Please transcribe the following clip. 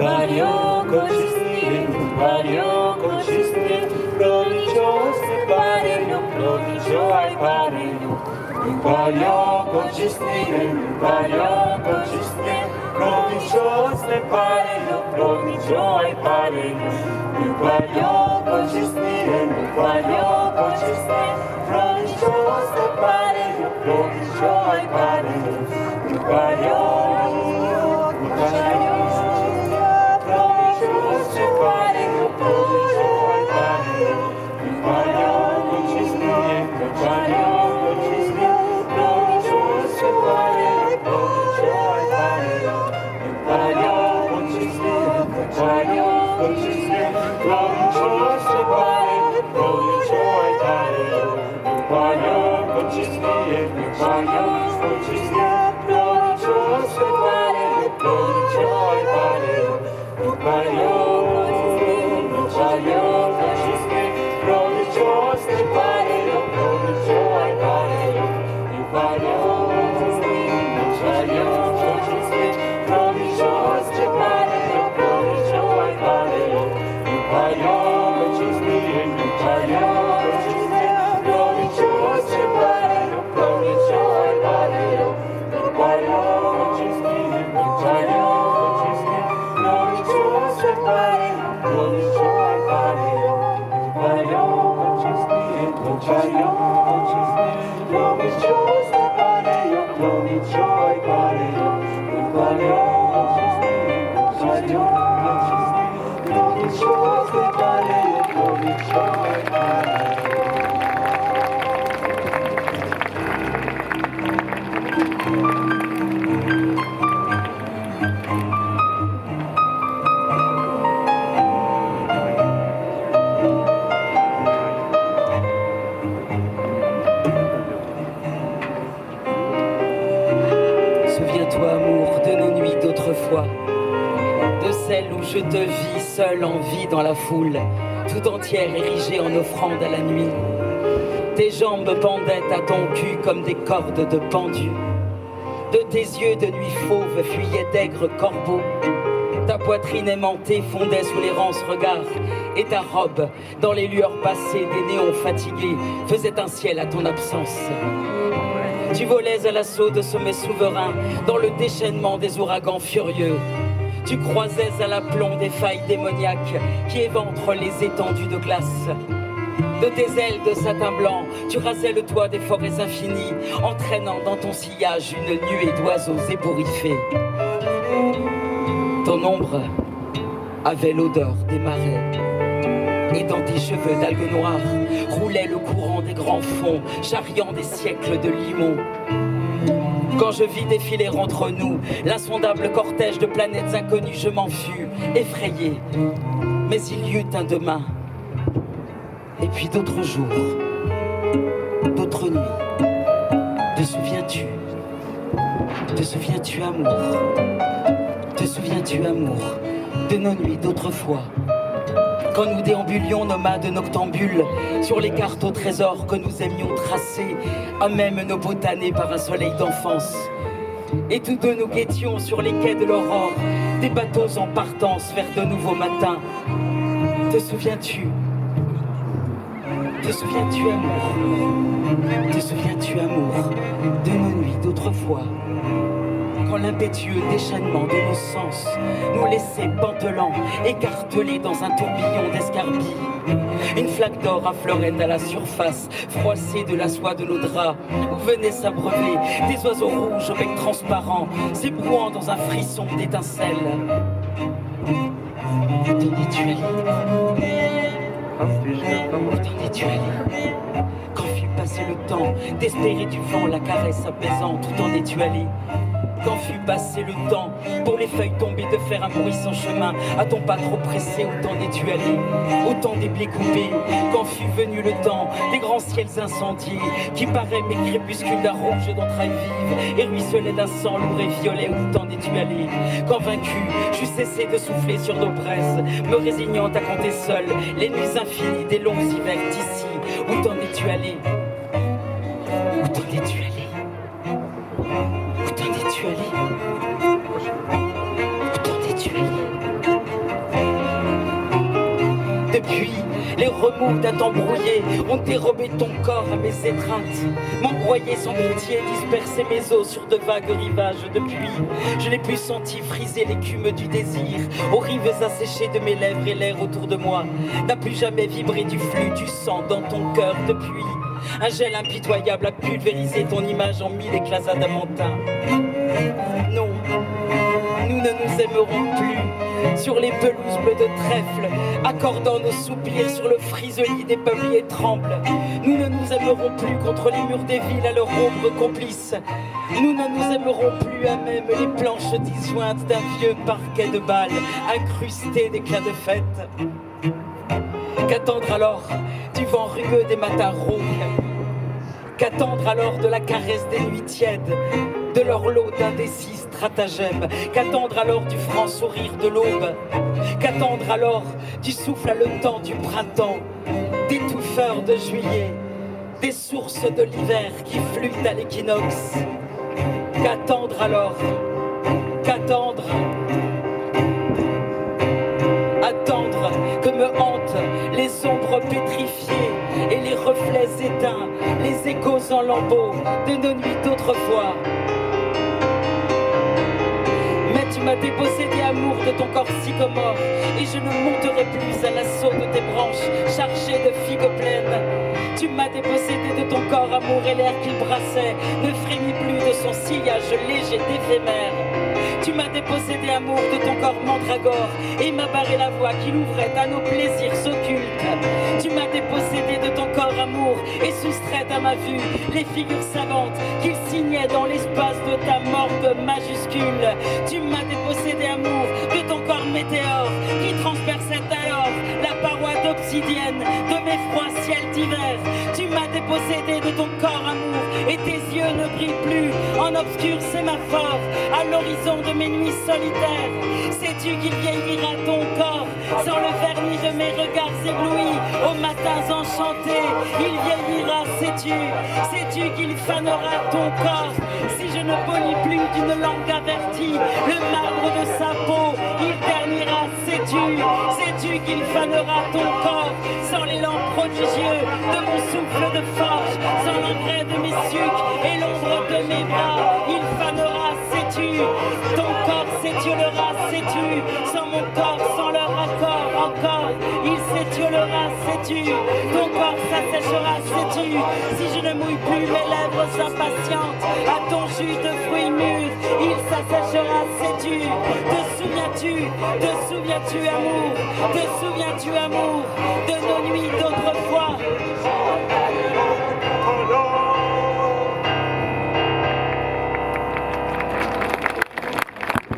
Upaliogo czysty, upaliogo czysty, prolicioste pareniu, prolicioaj pareniu. Upaliogo czysty, upaliogo czysty, prolicioste pareniu, prolicioaj pareniu. Upaliogo czysty, upaliogo czysty, prolicioste pareniu, prolicioaj pareniu. Upaliogo, upaliogo. Souviens-toi, amour, de nos nuits d'autrefois, de celles où je te vis seule en vie dans la foule, tout entière érigée en offrande à la nuit. Tes jambes pendaient à ton cul comme des cordes de pendu. De tes yeux de nuit fauve fuyaient d'aigres corbeaux. Ta poitrine aimantée fondait sous les rances regards, et ta robe, dans les lueurs passées des néons fatigués, faisait un ciel à ton absence. Tu volais à l'assaut de sommets souverains, dans le déchaînement des ouragans furieux. Tu croisais à l'aplomb des failles démoniaques qui éventrent les étendues de glace. De tes ailes de satin blanc, tu rasais le toit des forêts infinies, entraînant dans ton sillage une nuée d'oiseaux ébouriffés. Ton ombre avait l'odeur des marais, et dans tes cheveux d'algues noires roulait le courant des grands fonds, charriant des siècles de limons. Quand je vis défiler entre nous l'insondable cortège de planètes inconnues, je m'en fus effrayé. Mais il y eut un demain, et puis d'autres jours, d'autres nuits. Te souviens-tu? Te souviens-tu, amour? Te souviens-tu, amour, de nos nuits d'autrefois? Quand nous déambulions nomades noctambules sur les cartes au trésor que nous aimions tracer, à même nos botanés par un soleil d'enfance. Et tous deux nous guettions sur les quais de l'aurore, des bateaux en partance vers de nouveaux matins. Te souviens-tu? Te souviens-tu, amour? Te souviens-tu, amour, de nos nuits d'autrefois? Quand l'impétueux déchaînement de nos sens nous laissait pantelants, écartelés dans un tourbillon d'escarbilles. Une flaque d'or affleurait à la surface, froissée de la soie de nos draps, où venaient s'abreuver des oiseaux rouges au bec transparent, s'ébrouant dans un frisson d'étincelles. Où t'en es-tu allé? Où t'en es-tu allé? Quand fut passé le temps d'espérer du vent la caresse apaisante, où t'en es-tu allé? Quand fut passé le temps pour les feuilles tombées de faire un bruit sans chemin, à ton pas trop pressé, où t'en es-tu allé? Au temps des blés coupés, quand fut venu le temps des grands ciels incendiés, qui paraient mes crépuscules d'un rouge d'entrailles vives et ruisselaient d'un sang lourd et violet, où t'en es-tu allé? Quand vaincu, j'eus cessé de souffler sur nos braises, me résignant à compter seul les nuits infinies des longs hivers d'ici, où t'en es-tu allé? Où t'en es-tu allé? Où t'en es-tu allé? Où t'en es-tu allé? remous d'un temps brouillé ont dérobé ton corps à mes étreintes, m'embroyé sans pitié, dispersé mes os sur de vagues rivages de pluie. Je n'ai plus senti friser l'écume du désir, aux rives asséchées de mes lèvres, et l'air autour de moi n'a plus jamais vibré du flux du sang dans ton cœur depuis. Un gel impitoyable a pulvérisé ton image en mille éclats adamantins. Non, nous ne nous aimerons plus sur les pelouses bleues de trèfle, accordant nos soupirs sur le frisoli des peupliers trembles. Nous ne nous aimerons plus contre les murs des villes à leur ombre complice. Nous ne nous aimerons plus à même les planches disjointes d'un vieux parquet de balles incrusté d'éclats de fête. Qu'attendre alors du vent rugueux des matins rauques? Qu'attendre alors de la caresse des nuits tièdes, de leur lot d'indécis stratagèmes? Qu'attendre alors du franc sourire de l'aube? Qu'attendre alors du souffle haletant du printemps, des touffeurs de juillet, des sources de l'hiver qui flûtent à l'équinoxe? Qu'attendre alors? Qu'attendre? Attendre que me hantent les ombres pétrifiées et les reflets éteints, les échos en lambeaux de nos nuits d'autrefois. Mais tu m'as dépossédé, amour, de ton corps sycomore, et je ne monterai plus à l'assaut de tes branches chargées de figues pleines. Tu m'as dépossédé de ton corps, amour, et l'air qu'il brassait ne frémit plus de son sillage léger d'éphémère. Tu m'as dépossédé, amour, de ton corps mandragore, et m'a barré la voie qu'il ouvrait à nos plaisirs occultes. Tu m'as dépossédé de ton corps, amour, et soustrait à ma vue les figures savantes qu'il signait dans l'espace de ta morgue majuscule. Tu m'as dépossédé, amour, de ton corps météore qui transperçait alors la paroi d'obsidienne de mes froids ciels d'hiver. Tu m'as dépossédé de ton corps, amour, et tes yeux ne brillent plus en obscur sémaphore à l'horizon de mes nuits solitaires. Sais-tu qu'il vieillira ton corps sans le vernis de mes regards éblouis aux matins enchantés? Il vieillira, sais-tu? Sais-tu qu'il fanera ton corps si je ne polis plus d'une langue avertie le marbre de sa peau? Il ternira, sais-tu? Sais-tu qu'il fanera ton corps sans l'élan prodigieux de mon souffle de forge, sans l'engrais de mes sucs et l'ombre de mes bras? Il fanera, sais-tu? Ton corps s'étiolera, sais-tu? Sans mon corps, sans leur accord, encore, il s'étiolera, sais-tu? Ton corps s'asséchera, sais-tu? Si je ne mouille plus mes lèvres impatientes à ton jus de fruits mûrs, il s'asséchera, sais-tu? Te souviens-tu, amour? Te souviens-tu, amour, de nos nuits d'autrefois?